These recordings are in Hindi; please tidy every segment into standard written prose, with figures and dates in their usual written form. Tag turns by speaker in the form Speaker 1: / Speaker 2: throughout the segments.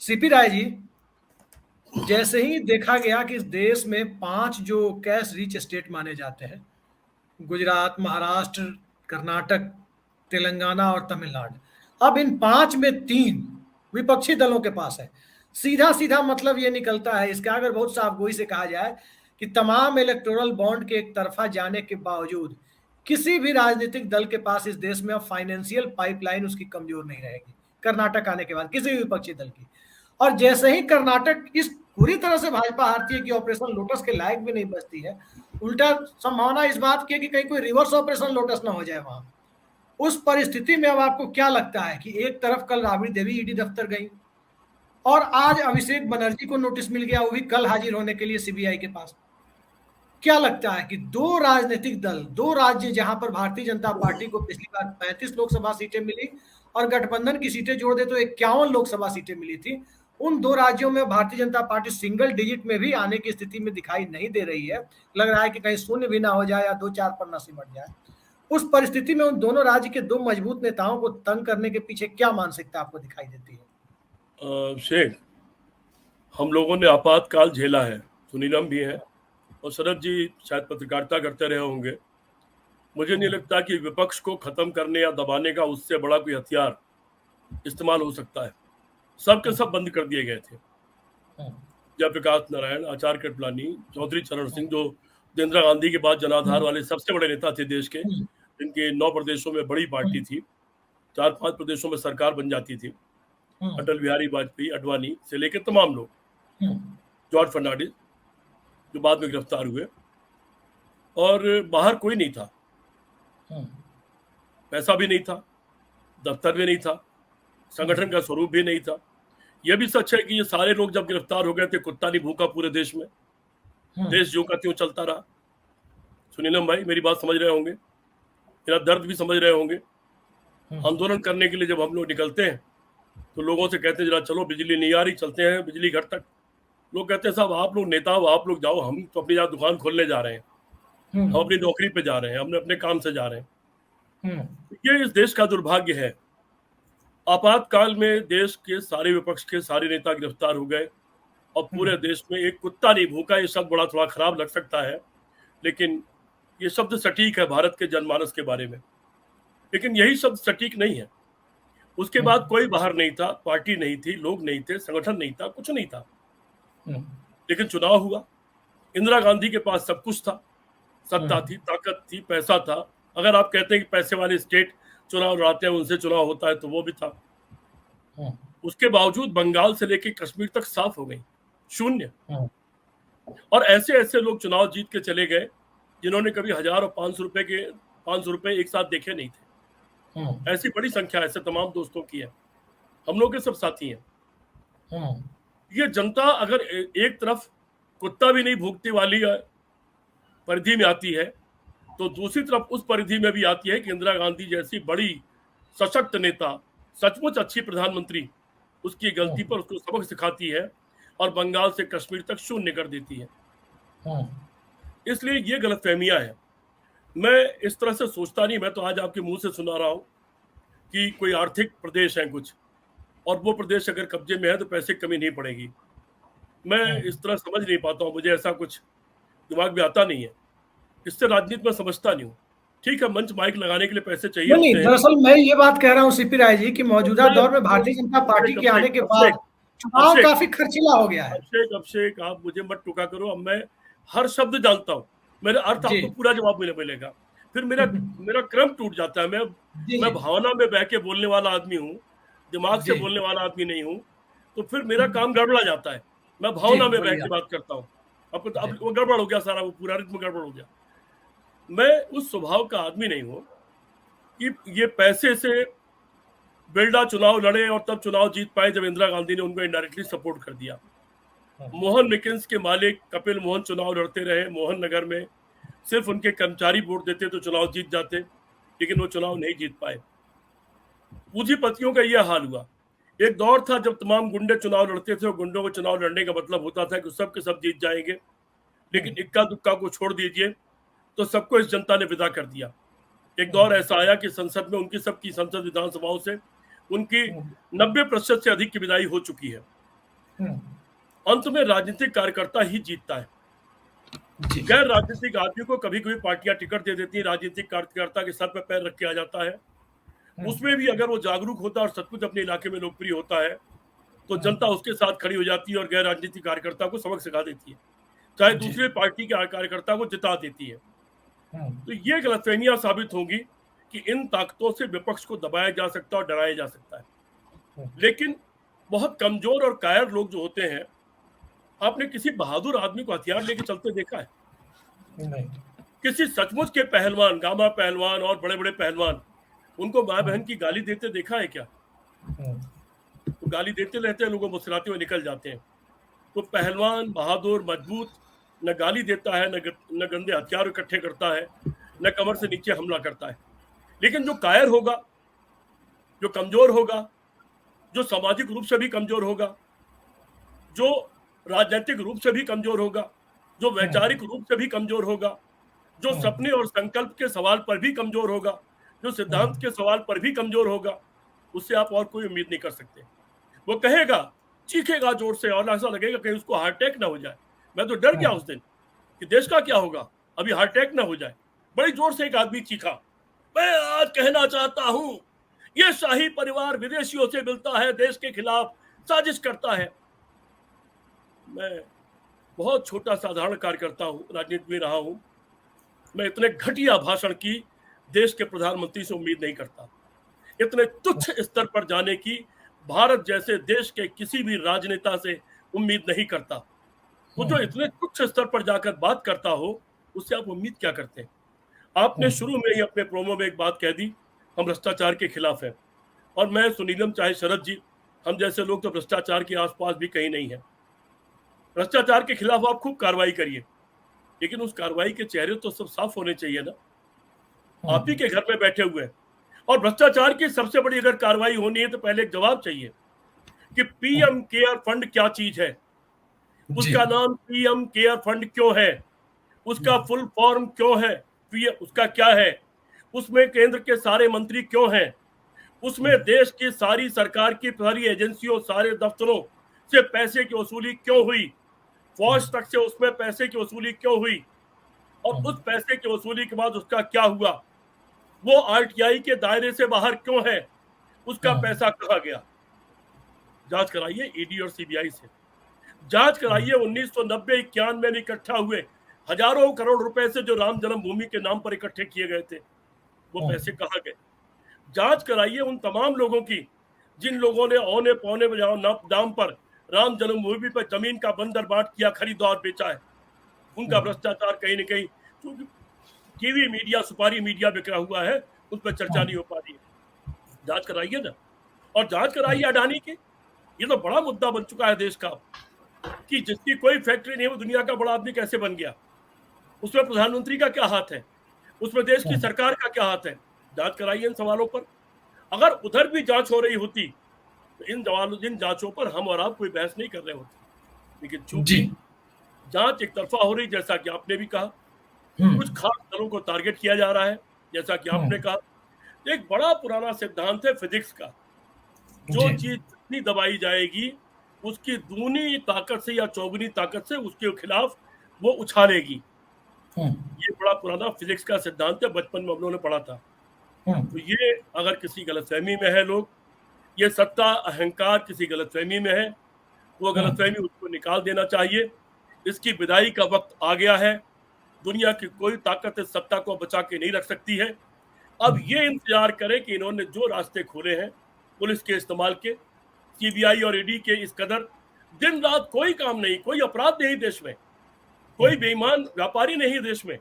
Speaker 1: सीपी राय जी, जैसे ही देखा गया कि इस देश में 5 जो कैश रिच स्टेट माने जाते हैं, गुजरात, महाराष्ट्र, कर्नाटक, तेलंगाना और तमिलनाडु, अब इन 5 में 3 विपक्षी दलों के पास है। सीधा-सीधा मतलब ये निकलता है इसका, अगर बहुत साफगोई से कहा जाए कि तमाम इलेक्टोरल बॉन्ड के एक तरफा जाने के बावजूद किसी भी राजनीतिक दल के पास इस देश में अब फाइनेंशियल पाइपलाइन उसकी कमजोर नहीं रहेगी, कर्नाटक आने के बाद किसी भी विपक्षी दल की। और जैसे ही कर्नाटक इस पूरी तरह से भाजपा हारती है कि ऑपरेशन लोटस के लायक भी नहीं बचती है, उल्टा संभावना इस बात की है कि कहीं कोई रिवर्स ऑपरेशन लोटस ना हो जाए वहां। उस परिस्थिति में अब आपको क्या लगता है कि एक तरफ कल राबड़ी देवी ईडी दफ्तर गई और आज अभिषेक बनर्जी को नोटिस मिल गया, वो भी कल हाजिर होने के लिए सीबीआई के पास। क्या लगता है कि दो राजनीतिक दल, दो राज्य जहां पर भारतीय जनता पार्टी को पिछली बार 35 लोकसभा सीटें मिली और गठबंधन की सीटें जोड़ दे तो 51 लोकसभा सीटें मिली थी, उन दो राज्यों में Bharatiya Janata party single digit में भी आने की स्थिति में दिखाई नहीं दे रही है। लग रहा है कि कहीं शून्य भी ना हो जाए या 2-4 पर ना सिमट जाए। उस परिस्थिति में उन दोनों राज्य के दो मजबूत नेताओं को तंग करने के पीछे क्या मानसिकता आपको दिखाई देती है?
Speaker 2: शेख, हम लोगों ने आपातकाल झेला है, सुनीलम भी है और शरद जी शायद पत्रकारिता करते रहे होंगे। मुझे नहीं लगता कि विपक्ष को खत्म करने या दबाने का उससे बड़ा कोई हथियार इस्तेमाल हो सकता है। सब के सब बंद कर दिए गए थे। जयप्रकाश नारायण, आचार्य कृपलानी, चौधरी चरण सिंह, जो इंदिरा गांधी के बाद जनाधार वाले सबसे बड़े नेता थे देश के, इनके 9 प्रदेशों में बड़ी पार्टी थी, 4-5 प्रदेशों में सरकार बन जाती थी। अटल बिहारी वाजपेयी, अडवाणी से लेकर तमाम लोग, जॉर्ज फर्नांडिस जो बाद में गिरफ्तार हुए, और बाहर कोई नहीं था, पैसा भी नहीं था, दफ्तर भी नहीं था, संगठन का स्वरूप भी नहीं था। यह भी सच है कि ये सारे लोग जब गिरफ्तार हो गए थे, कुत्ता नहीं भूखा पूरे देश में, देश जो का त्यों चलता रहा। सुनीलम भाई मेरी बात समझ रहे होंगे, मेरा दर्द भी समझ रहे होंगे। आंदोलन करने के लिए जब हम लोग निकलते हैं तो लोगों से कहते हैं जरा चलो, बिजली नहीं आ रही, चलते हैं बिजली घर तक। लोग कहते हैं साहब आप लोग नेता हो, आप लोग जाओ, हम तो अपनी यहाँ दुकान खोलने जा रहे हैं, हम अपनी नौकरी पे जा रहे हैं, हम अपने काम से जा रहे हैं। ये इस देश का दुर्भाग्य है। आपातकाल में देश के सारे विपक्ष के सारे नेता गिरफ्तार हो गए और पूरे देश में एक कुत्ता नहीं भूखा। ये शब्द बड़ा थोड़ा खराब लग सकता है, लेकिन ये शब्द सटीक है भारत के जनमानस के बारे में। लेकिन यही शब्द सटीक नहीं है। उसके बाद कोई बाहर नहीं था, पार्टी नहीं थी, लोग नहीं थे, संगठन नहीं था, कुछ नहीं था। लेकिन चुनाव हुआ। इंदिरा गांधी के पास सब कुछ था, सत्ता थी, ताकत थी, पैसा था। अगर आप कहते हैं कि पैसे वाले स्टेट चुनाव लड़ाते हैं, उनसे चुनाव होता है, तो वो भी था। उसके बावजूद बंगाल से लेकर कश्मीर तक साफ हो गई, शून्य। और ऐसे ऐसे लोग चुनाव जीत के चले गए जिन्होंने कभी 1000 और 500 रुपए एक साथ देखे नहीं थे। ऐसी बड़ी संख्या ऐसे तमाम दोस्तों की है, हम लोग के सब साथी हैं। ये जनता अगर एक तरफ कुत्ता भी नहीं भूखती वाली परिधि में आती है, तो दूसरी तरफ उस परिधि में भी आती है कि इंदिरा गांधी जैसी बड़ी सशक्त नेता, सचमुच अच्छी प्रधानमंत्री, उसकी गलती पर उसको सबक सिखाती है और बंगाल से कश्मीर तक शून्य कर देती है। इसलिए ये गलतफहमियां है। मैं इस तरह से सोचता नहीं। मैं तो आज आपके मुंह से सुना रहा हूं कि कोई आर्थिक प्रदेश है कुछ, और वो प्रदेश अगर कब्जे में है तो पैसे की कमी नहीं पड़ेगी। मैं इस तरह समझ नहीं पाता हूँ, मुझे ऐसा कुछ दिमाग में आता नहीं है। इससे राजनीति में समझता नहीं हूँ। ठीक है, मंच माइक लगाने के लिए पैसे चाहिए होते हैं।
Speaker 1: दरअसल मैं ये बात कह रहा हूँ सीपी राय जी कि मौजूदा दौर में भारतीय जनता पार्टी के आने के बाद चुनाव काफी खर्चीला हो गया है।
Speaker 2: अभिषेक आप मुझे मत टोका करो। अब मैं हर शब्द जानता हूँ, मेरे अर्थ आपको पूरा जवाब मिलेगा। फिर मेरा क्रम टूट जाता है। मैं भावना में बह के बोलने वाला आदमी हूँ, दिमाग से बोलने वाला आदमी नहीं हूँ, तो फिर मेरा काम गड़बड़ा जाता है। मैं भावना में बह के बात करता हूँ। अब वो गड़बड़ हो गया, सारा वो पूरा रित्म गड़बड़ हो गया। मैं उस स्वभाव का आदमी नहीं हूं कि ये पैसे से बिल्डा चुनाव लड़े और तब चुनाव जीत पाए, जब इंदिरा गांधी ने उनको इनडायरेक्टली सपोर्ट कर दिया। मोहन मिकिन्स के मालिक कपिल मोहन चुनाव लड़ते रहे मोहन नगर में, सिर्फ उनके कर्मचारी वोट देते तो चुनाव जीत जाते, लेकिन वो चुनाव नहीं जीत पाए। पूंजीपतियों का यह हाल हुआ। एक दौर था जब तमाम गुंडे चुनाव लड़ते थे और गुंडों को चुनाव लड़ने का मतलब होता था कि सब के सब जीत जाएंगे, लेकिन इक्का दुक्का को छोड़ दीजिए तो सबको इस जनता ने विदा कर दिया। एक दौर ऐसा आया कि संसद में संसद विधानसभाओं से उनकी 90% से अधिक की विदाई हो चुकी है। अंत में राजनीतिक कार्यकर्ता ही जीतता है। गैर राजनीतिक आदमी को कभी कभी पार्टियां टिकट दे देती है, राजनीतिक कार्यकर्ता के सर पर पैर रख के आ जाता है। उसमें भी अगर वो जागरूक होता है और सचमुच अपने इलाके में लोकप्रिय होता है तो जनता उसके साथ खड़ी हो जाती है और गैर राजनीतिक कार्यकर्ता को सबक सिखा देती है, चाहे दूसरे पार्टी के कार्यकर्ता को जिता देती है। तो ये गलतफहमियां साबित होंगी कि इन ताकतों से विपक्ष को दबाया जा सकता है और डराया जा सकता है। लेकिन बहुत कमजोर और कायर लोग जो होते हैं, आपने किसी बहादुर आदमी को हथियार लेके चलते देखा है?
Speaker 1: नहीं।
Speaker 2: किसी सचमुच के पहलवान, गामा पहलवान और बड़े बड़े पहलवान, उनको माँ बहन की गाली देते देखा है क्या? तो गाली देते रहते हैं, लोगों मुस्कुराते हुए निकल जाते हैं। तो पहलवान बहादुर मजबूत न गाली देता है, न गंदे हथियार इकट्ठे करता है, न कमर से नीचे हमला करता है। लेकिन जो कायर होगा, जो कमजोर होगा, जो सामाजिक रूप से भी कमजोर होगा, जो राजनीतिक रूप से भी कमजोर होगा, जो वैचारिक रूप से भी कमजोर होगा, जो सपने और संकल्प के सवाल पर भी कमजोर होगा, जो सिद्धांत के सवाल पर भी कमजोर होगा, उससे आप और कोई उम्मीद नहीं कर सकते। वो कहेगा, चीखेगा जोर से और ऐसा लगेगा कहीं उसको हार्ट अटैक ना हो जाए। मैं तो डर गया उस दिन कि देश का क्या होगा, अभी हार्ट अटैक ना हो जाए। बड़ी जोर से एक आदमी चीखा, मैं आज कहना चाहता हूं, ये शाही परिवार विदेशियों से मिलता है, देश के खिलाफ साजिश करता है। मैं बहुत छोटा साधारण कार्यकर्ता हूं, राजनीति में रहा हूं, मैं इतने घटिया भाषण की देश के प्रधानमंत्री से उम्मीद नहीं करता। इतने तुच्छ स्तर पर जाने की भारत जैसे देश के किसी भी राजनेता से उम्मीद नहीं करता। वो जो इतने तुच्छ स्तर पर जाकर बात करता हो, उससे आप उम्मीद क्या करते हैं? आपने शुरू में ही अपने प्रोमो में एक बात कह दी, हम भ्रष्टाचार के खिलाफ हैं। और मैं, सुनीलम, चाहे शरद जी, हम जैसे लोग तो भ्रष्टाचार के आसपास भी कहीं नहीं है। भ्रष्टाचार के खिलाफ आप खूब कार्रवाई करिए, लेकिन उस कार्रवाई के चेहरे तो सब साफ होने चाहिए ना। आप ही के घर में बैठे हुए हैं। और भ्रष्टाचार की सबसे बड़ी अगर कार्रवाई होनी है तो पहले एक जवाब चाहिए कि पीएम केयर फंड क्या चीज है, उसका नाम पीएम केयर फंड क्यों है, उसका फुल फॉर्म क्यों है, उसका क्या है, उसमें केंद्र के सारे मंत्री क्यों हैं, उसमें देश की सारी सरकार की सारी एजेंसियों, सारे दफ्तरों से पैसे की वसूली क्यों हुई, फौज तक से उसमें पैसे की वसूली क्यों हुई, और उस पैसे की वसूली के बाद उसका क्या हुआ, वो आरटीआई के दायरे से बाहर क्यों है, उसका पैसा कहाँ गया। जांच कराइए ईडी और सीबीआई से। जांच कराइए 1990-91 में इकट्ठा हुए हजारों करोड़ रुपए से जो राम जन्मभूमि के नाम पर इकट्ठे किए गए थे, वो पैसे कहाँ गए। जांच कराइए उन तमाम लोगों की जिन लोगों ने औने पौने दाम पर राम जन्मभूमि पर जमीन का बंदर बांट किया, खरीदा और बेचा है। उनका भ्रष्टाचार कहीं न कहीं, क्योंकि टीवी मीडिया, सुपारी मीडिया बिखरा हुआ है, उस पर चर्चा नहीं हो पा रही है। जांच कराइए ना। और जांच कराइए अडानी की। ये तो बड़ा मुद्दा बन चुका है देश का कि जिसकी कोई फैक्ट्री नहीं, वो दुनिया का बड़ा आदमी कैसे बन गया। उसमें प्रधानमंत्री का क्या हाथ है, उसमें देश की सरकार का क्या हाथ है। जांच कराइए इन सवालों पर। अगर उधर भी जांच हो रही होती तो इन जांचों पर हम और आप कोई बहस नहीं कर रहे होते। लेकिन चूंकि जांच एक तरफा हो रही, जैसा कि आपने भी कहा, कुछ खास दलों को टारगेट किया जा रहा है, जैसा कि आपने कहा। एक बड़ा पुराना सिद्धांत है फिजिक्स का, जो चीज जितनी दबाई जाएगी उसकी दूनी ताकत से या चौगुनी ताकत से उसके खिलाफ वो उछालेगी। ये बड़ा पुराना फिजिक्स का सिद्धांत है, बचपन में हम लोगों ने पढ़ा था। तो ये अगर किसी गलतफहमी में है लोग, ये सत्ता अहंकार किसी गलतफहमी में है, वो गलतफहमी उसको निकाल देना चाहिए। इसकी विदाई का वक्त आ गया है। दुनिया की कोई ताकत इस सत्ता को बचा के नहीं रख सकती है। अब ये इंतजार करें कि इन्होंने जो रास्ते खोले हैं पुलिस के इस्तेमाल के, सीबीआई और ईडी के, इस कदर दिन रात कोई काम नहीं, कोई अपराध नहीं देश में, कोई बेईमान व्यापारी नहीं देश में,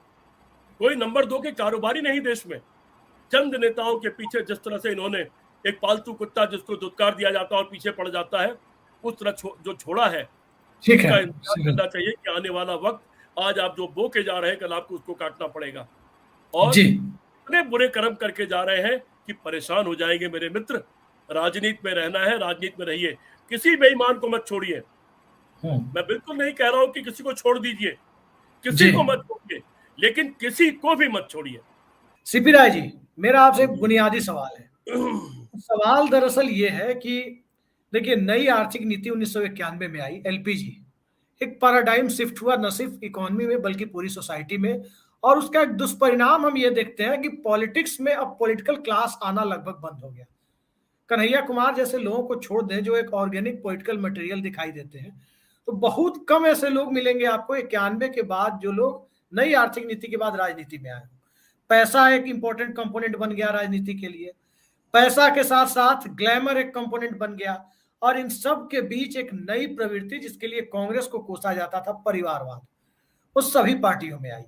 Speaker 2: कोई नंबर 2 के कारोबारी नहीं देश में। चंद नेताओं के पीछे जिस तरह से इन्होंने एक पालतू कुत्ता जिसको दुत्कार दिया जाता है और पीछे पड़ जाता है, उस तरह जो छोड़ा है, उसका इंतजार करना चाहिए कि आने वाला वक्त, आज आप जो बो के जा रहे हैं, कल आपको उसको काटना पड़ेगा। और इतने बुरे कर्म करके जा रहे हैं कि परेशान हो जाएंगे मेरे मित्र। राजनीति में रहना है, राजनीति में रहिए, किसी बेईमान को मत छोड़िए। मैं बिल्कुल नहीं कह रहा हूं कि किसी को छोड़ दीजिए, किसी को मत छोड़िए, लेकिन किसी को भी मत छोड़िए।
Speaker 1: सीपी राय जी, मेरा आपसे बुनियादी सवाल है। सवाल दरअसल ये है कि देखिए, नई आर्थिक नीति 1991 में आई, एलपीजी। एक पैराडाइम शिफ्ट हुआ, न सिर्फ इकोनॉमी में बल्कि पूरी सोसाइटी में। और उसका एक दुष्परिणाम हम ये देखते हैं कि पॉलिटिक्स में अब पॉलिटिकल क्लास आना लगभग बंद हो गया। कन्हैया कुमार जैसे लोगों को छोड़ दें जो एक ऑर्गेनिक पॉलिटिकल मटेरियल दिखाई देते हैं, तो बहुत कम ऐसे लोग मिलेंगे आपको 91 के बाद जो लोग नई आर्थिक नीति के बाद राजनीति में आए। पैसा एक इंपॉर्टेंट कंपोनेंट बन गया राजनीति के लिए। पैसा के साथ साथ ग्लैमर एक कंपोनेंट बन गया। और इन सब के बीच एक नई प्रवृत्ति जिसके लिए कांग्रेस को कोसा जाता था, परिवारवाद, वो सभी पार्टियों में आई।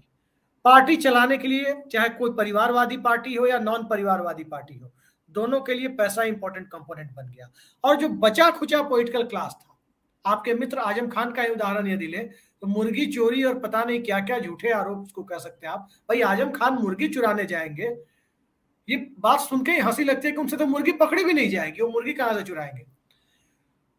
Speaker 1: पार्टी चलाने के लिए चाहे कोई परिवारवादी पार्टी हो या नॉन परिवारवादी पार्टी हो, दोनों के लिए पैसा इंपॉर्टेंट कंपोनेंट बन गया। और जो बचा खुचा पॉलिटिकल क्लास था, आपके मित्र आजम खान का उदाहरण यदि ले तो मुर्गी चोरी और पता नहीं क्या क्या झूठे आरोप उसको कह सकते हैं आप। भाई आजम खान मुर्गी चुराने जाएंगे, ये बात सुन के ही हंसी लगती है कि उनसे तो मुर्गी पकड़ी भी नहीं जाएगी, वो मुर्गी कहां से चुराएंगे।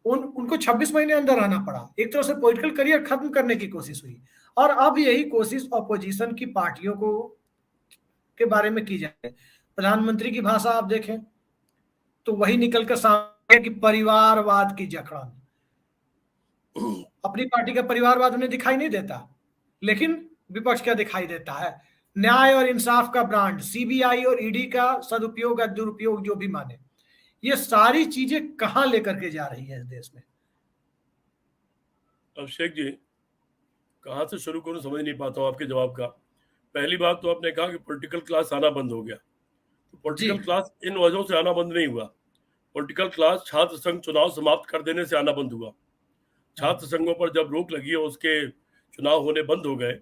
Speaker 1: उनको 26 महीने अंदर रहना पड़ा। एक तरह से पॉलिटिकल करियर खत्म करने की कोशिश हुई। और अब यही कोशिश ऑपोजिशन की पार्टियों को के बारे में की जाए। प्रधानमंत्री की भाषा आप देखें तो वही निकलकर सामने कि परिवारवाद की जखड़न। अपनी पार्टी का परिवारवाद उन्हें दिखाई नहीं देता, लेकिन विपक्ष क्या दिखाई देता है? न्याय और इंसाफ का ब्रांड, सीबीआई और ईडी का सदुपयोग या दुरुपयोग जो भी माने, ये सारी चीजें कहां लेकर के जा रही है इस देश में?
Speaker 2: अभिषेक जी, कहाँ से शुरू करूं समझ नहीं पाता हूं आपके जवाब का। पहली बात तो आपने कहा कि पॉलिटिकल क्लास आना बंद हो गया। तो
Speaker 1: जी।
Speaker 2: पॉलिटिकल क्लास इन वजहों से आना बंद नहीं हुआ। पॉलिटिकल क्लास छात्र संघ चुनाव समाप्त कर देने से आना बंद हुआ। छात्र संघों पर जब रोक लगी और उसके चुनाव होने बंद हो गए,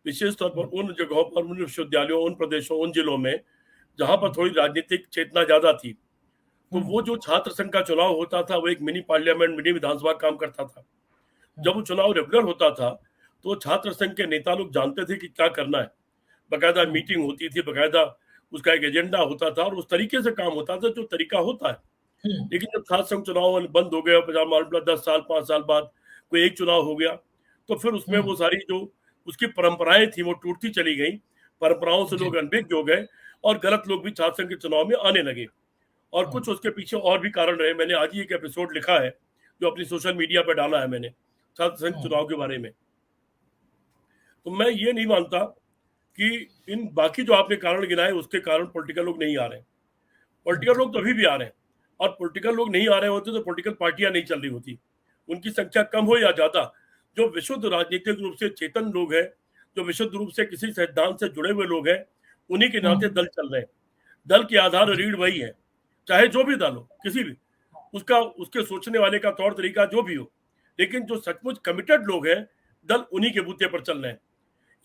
Speaker 2: विशेष तौर पर उन जगहों पर, उन विश्वविद्यालयों, उन प्रदेशों, उन जिलों में जहां पर थोड़ी राजनीतिक चेतना ज्यादा थी, तो वो जो छात्र संघ का चुनाव होता था वो एक मिनी पार्लियामेंट, मिनी विधानसभा काम करता था। जब वो चुनाव रेगुलर होता था तो छात्र संघ के नेता लोग जानते थे कि क्या करना है। बकायदा मीटिंग होती थी, बकायदा उसका एक एजेंडा होता था और उस तरीके से काम होता था जो तरीका होता है। लेकिन जब छात्र संघ चुनाव बंद हो गया, 10 साल 5 साल बाद कोई एक चुनाव हो गया, तो फिर उसमें वो सारी जो उसकी परंपराएं थी वो टूटती चली गई। परंपराओं से लोग अनभिज्ञ हो गए और गलत लोग भी छात्र संघ के चुनाव में आने लगे। और कुछ उसके पीछे और भी कारण रहे। मैंने आज ही एक एपिसोड लिखा है जो अपनी सोशल मीडिया पर डाला है मैंने, छात्र संघ चुनाव के बारे में। तो मैं ये नहीं मानता कि इन बाकी जो आपने कारण गिनाए उसके कारण पॉलिटिकल लोग नहीं आ रहे हैं। पॉलिटिकल लोग तो अभी भी आ रहे हैं, और पॉलिटिकल लोग नहीं आ रहे होते तो पॉलिटिकल पार्टियां नहीं चल रही होती। उनकी संख्या कम हो या ज्यादा, जो विशुद्ध राजनीतिक रूप से चेतन लोग हैं, जो विशुद्ध रूप से किसी सिद्धांत से जुड़े हुए लोग हैं, उन्हीं के नाते दल चल रहे हैं। दल की आधार रीढ़ वही है, चाहे जो भी दल हो, किसी भी उसका, उसके सोचने वाले का तौर तरीका जो भी हो, लेकिन जो सचमुच कमिटेड लोग हैं, दल उन्हीं के बूते पर चल रहे हैं।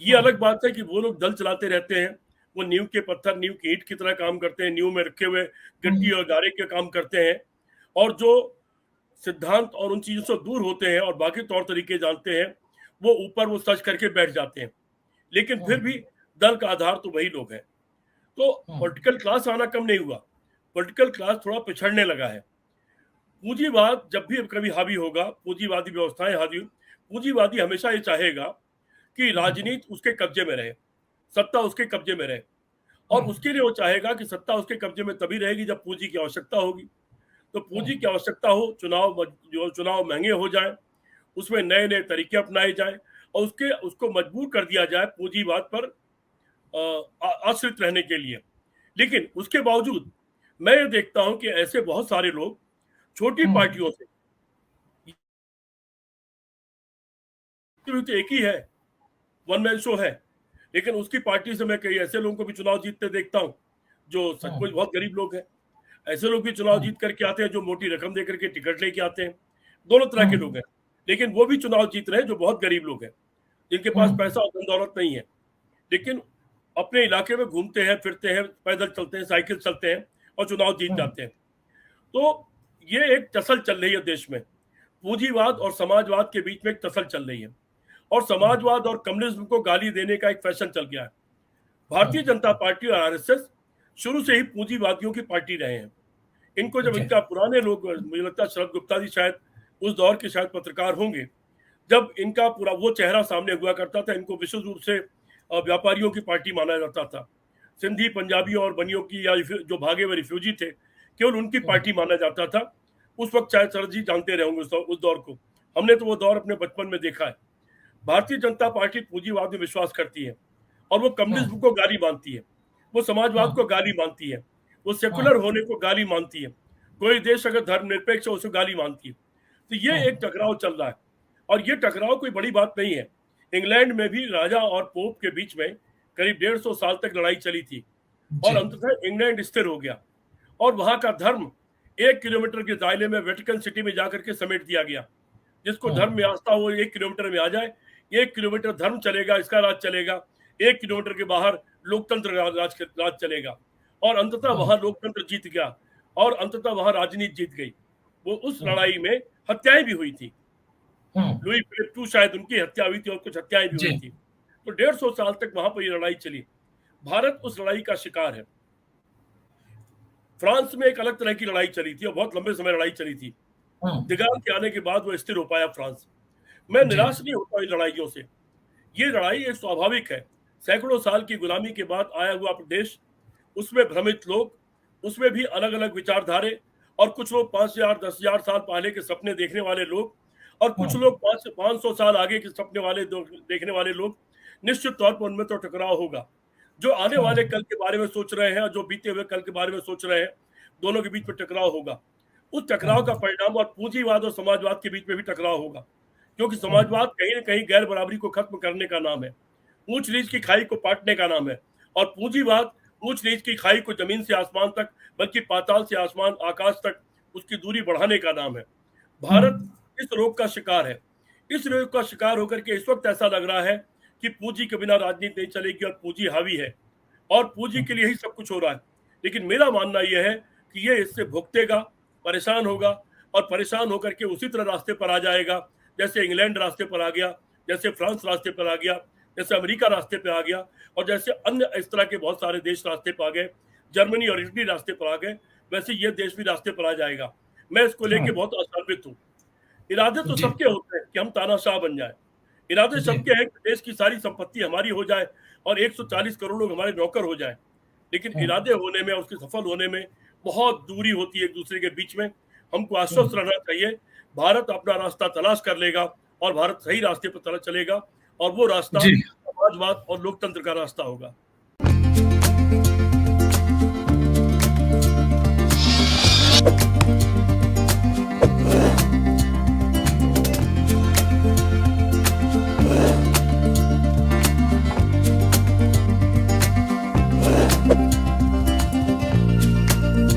Speaker 2: ये अलग बात है कि वो लोग दल चलाते रहते हैं, वो नींव के पत्थर, नींव की ईंट की तरह काम करते हैं, नींव में रखे हुए गट्टी और गारे के काम करते हैं, और जो सिद्धांत और उन चीजों से दूर होते हैं और बाकी तौर तरीके जानते हैं, वो ऊपर वो सच करके बैठ जाते हैं। लेकिन फिर भी दल का आधार तो वही लोग हैं। तो पॉलिटिकल क्लास आना कम नहीं हुआ, पॉलिटिकल क्लास थोड़ा पिछड़ने लगा है। पूंजीवाद जब भी कभी हावी होगा, पूंजीवादी व्यवस्थाएं हावी, पूंजीवादी हमेशा ये चाहेगा कि राजनीति उसके कब्जे में रहे, सत्ता उसके कब्जे में रहे, और उसके लिए वो चाहेगा कि सत्ता उसके कब्जे में तभी रहेगी जब पूंजी की आवश्यकता होगी। तो पूंजी की आवश्यकता हो, चुनाव महंगे हो जाए, उसमें नए नए तरीके अपनाए जाए और उसको मजबूर कर दिया जाए पूंजीवाद पर आश्रित रहने के लिए। लेकिन उसके बावजूद मैं ये देखता हूं कि ऐसे बहुत सारे लोग छोटी पार्टियों से, तो एक ही है, वन मैन शो है, लेकिन उसकी पार्टी से मैं कई ऐसे लोगों को भी चुनाव जीतते देखता हूं जो सचमुच बहुत गरीब लोग हैं। ऐसे लोग भी चुनाव जीत करके आते हैं जो मोटी रकम देकर के टिकट लेके आते हैं। दोनों तरह के लोग हैं, लेकिन वो भी चुनाव जीत रहे हैं जो बहुत गरीब लोग हैं, जिनके पास पैसा और धन दौलत नहीं है, लेकिन अपने इलाके में घूमते हैं, फिरते हैं, पैदल चलते हैं, साइकिल चलते हैं और चुनाव जीत जाते हैं। तो ये एक टसल चल रही है देश में, पूंजीवाद और समाजवाद के बीच में एक टसल चल रही है, और समाजवाद और कम्युनिज्म को गाली देने का एक फैशन चल गया है। भारतीय जनता पार्टी और आरएसएस शुरू से ही पूंजीवादियों की पार्टी रहे हैं। इनको जब इनका पुराने लोग, मुझे लगता है शरद गुप्ता जी शायद उस दौर के शायद पत्रकार होंगे, जब इनका पूरा वो चेहरा सामने हुआ करता था, इनको विशुद्ध रूप से व्यापारियों की पार्टी माना जाता था। सिंधी, पंजाबियों और बनियों की, या जो भागे हुए रिफ्यूजी थे, केवल उनकी पार्टी माना जाता था। उस वक्त शायद सर जी जानते रहे होंगे उस दौर को, हमने तो वो दौर अपने बचपन में देखा है। भारतीय जनता पार्टी पूंजीवाद में विश्वास करती है और वो कम्युनिज्म को गाली मानती है, वो समाजवाद को गाली मानती है, वो सेकुलर होने को गाली मानती है, कोई देश अगर धर्मनिरपेक्ष है उसे गाली मानती है। तो ये एक टकराव चल रहा है और ये टकराव कोई बड़ी बात नहीं है। इंग्लैंड में भी राजा और पोप के बीच में करीब 150 साल तक लड़ाई चली थी और अंततः इंग्लैंड स्थिर हो गया और वहां का धर्म 1 किलोमीटर के दायरे में वेटिकन सिटी में जाकर के समेट दिया गया। जिसको धर्म में आस्था हो 1 किलोमीटर में आ जाए, 1 किलोमीटर धर्म चलेगा, इसका राज चलेगा, 1 किलोमीटर के बाहर लोकतंत्र राज चलेगा और अंततः वहां लोकतंत्र जीत गया और अंततः वहां राजनीति जीत गई। वो उस लड़ाई में हत्याएं भी हुई थी, लुई फिलिप II शायद उनकी हत्या हुई थी और कुछ हत्याएं भी हुई थी। तो 150 साल तक वहां पर ये लड़ाई चली। भारत उस लड़ाई का शिकार है। फ्रांस में एक अलग तरह की लड़ाई चली थी और बहुत लंबे समय लड़ाई चली थी। डिगाल के आने के बाद वो स्थिर हो पाया फ्रांस। मैं निराश नहीं होता इन लड़ाइयों से। ये लड़ाई एक स्वाभाविक है। सैकड़ों साल की गुलामी के बाद आया हुआ प्रदेश, उसमें भ्रमित लोग, उसमें भी अलग अलग विचारधारे और कुछ लोग 5,000 10,000 साल पहले के सपने देखने वाले लोग और कुछ लोग 500 साल आगे के सपने वाले देखने वाले लोग। निश्चित तौर पर उनमें तो टकराव होगा। जो आने वाले कल के बारे में सोच रहे हैं और जो बीते हुए कल के बारे में सोच रहे हैं, दोनों के बीच में टकराव होगा। उस टकराव का परिणाम और पूंजीवाद और समाजवाद के बीच में भी टकराव होगा, क्योंकि समाजवाद कहीं ना कहीं गैर बराबरी को खत्म करने का नाम है, ऊंच नीच की खाई को पाटने का नाम है, और पूंजीवाद ऊंच नीच की खाई को जमीन से आसमान तक, बल्कि पाताल से आसमान आकाश तक उसकी दूरी बढ़ाने का नाम है। भारत इस रोग का शिकार है। इस रोग का शिकार होकर के इस वक्त ऐसा लग रहा है कि पूंजी के बिना राजनीति नहीं चलेगी और पूंजी हावी है और पूंजी के लिए ही सब कुछ हो रहा है। लेकिन मेरा मानना यह है कि ये इससे भुगतेगा, परेशान होगा और परेशान होकर के उसी तरह रास्ते पर आ जाएगा जैसे इंग्लैंड रास्ते पर आ गया, जैसे फ्रांस रास्ते पर आ गया, जैसे अमेरिका रास्ते पर आ गया और जैसे अन्य इस तरह के बहुत सारे देश रास्ते पर आ गए, जर्मनी और इटली रास्ते पर आ गए, वैसे ये देश भी रास्ते पर आ जाएगा। मैं इसको लेके बहुत आशान्वित हूँ। इरादे तो सबके होते हैं कि हम तानाशाह बन जाए, इरादे सबके हैं कि देश की सारी संपत्ति हमारी हो जाए और 140 करोड़ लोग हमारे नौकर हो जाए, लेकिन इरादे होने में, उसके सफल होने में बहुत दूरी होती है एक दूसरे के बीच में। हमको आश्वस्त रहना चाहिए, भारत अपना रास्ता तलाश कर लेगा और भारत सही रास्ते पर चलेगा और वो रास्ता समाजवाद और लोकतंत्र का रास्ता होगा।